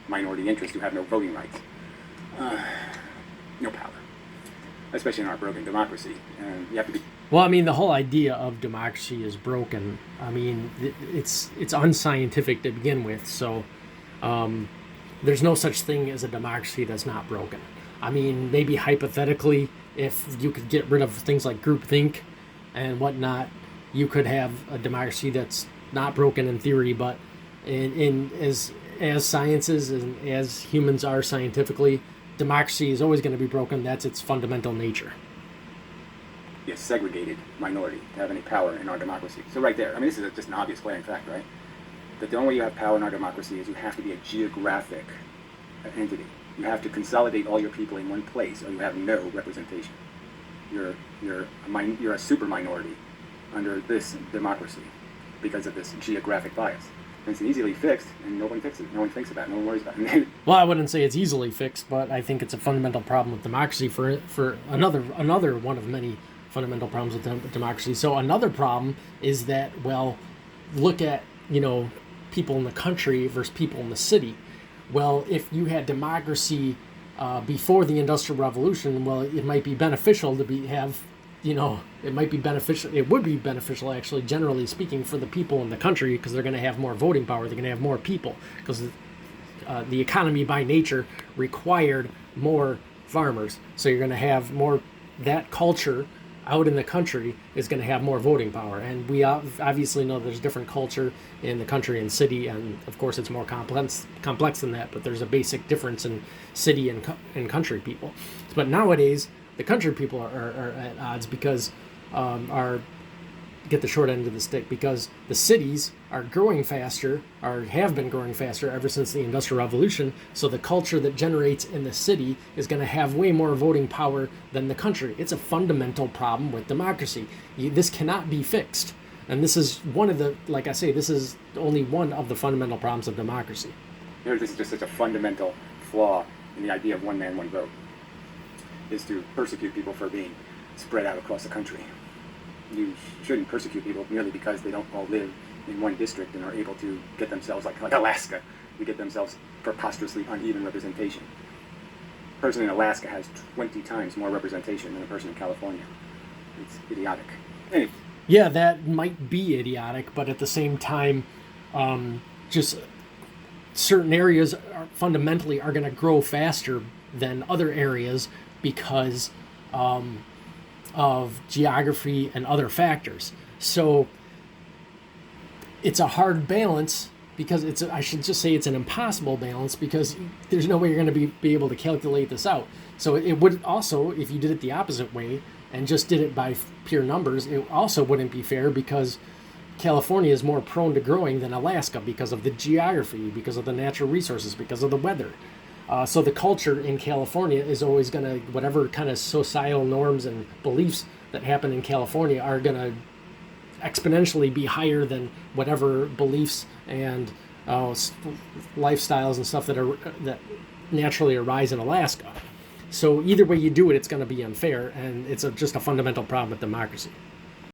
minority interests who have no voting rights, no power, especially in our broken democracy. And you have to be. Well, I mean, the whole idea of democracy is broken. I mean, it's unscientific to begin with. So there's no such thing as a democracy that's not broken. I mean, maybe hypothetically, if you could get rid of things like groupthink and whatnot, you could have a democracy that's not broken in theory, but as sciences and as humans are scientifically, democracy is always going to be broken. That's its fundamental nature. Be a segregated minority to have any power in our democracy. So right there, I mean, this is just an obvious glaring fact, right? That the only way you have power in our democracy is you have to be a geographic entity. You have to consolidate all your people in one place, or you have no representation. You're a super minority under this democracy because of this geographic bias. And it's easily fixed, and nobody fixes it. No one thinks about it. No one worries about it. Well, I wouldn't say it's easily fixed, but I think it's a fundamental problem with democracy for another one of many fundamental problems with democracy. So another problem is that, well, look at, people in the country versus people in the city. Well, if you had democracy before the Industrial Revolution, well, it might be beneficial to it would be beneficial, actually, generally speaking, for the people in the country, because they're going to have more voting power, they're going to have more people, because the economy by nature required more farmers. So you're going to have more, that culture out in the country is going to have more voting power. And we obviously know there's different culture in the country and city, and of course it's more complex than that, but there's a basic difference in city and country people. But nowadays, the country people are at odds because get the short end of the stick, because the cities are growing faster, or have been growing faster ever since the Industrial Revolution. So the culture that generates in the city is going to have way more voting power than the country. It's a fundamental problem with democracy. This cannot be fixed. And this is one of the, like I say, this is only one of the fundamental problems of democracy. This is just such a fundamental flaw in the idea of one man, one vote, is to persecute people for being spread out across the country. You shouldn't persecute people merely because they don't all live in one district and are able to get themselves, like Alaska, to get themselves preposterously uneven representation. A person in Alaska has 20 times more representation than a person in California. It's idiotic. Anyway. Yeah, that might be idiotic, but at the same time, just certain areas fundamentally are going to grow faster than other areas because of geography and other factors. So it's a hard balance, because I should just say it's an impossible balance, because there's no way you're going to be able to calculate this out. So it would also, if you did it the opposite way and just did it by pure numbers, it also wouldn't be fair, because California is more prone to growing than Alaska because of the geography, because of the natural resources, because of the weather. So the culture in California is always going to, whatever kind of societal norms and beliefs that happen in California are going to exponentially be higher than whatever beliefs and lifestyles and stuff that naturally arise in Alaska. So either way you do it, it's going to be unfair, and it's just a fundamental problem with democracy.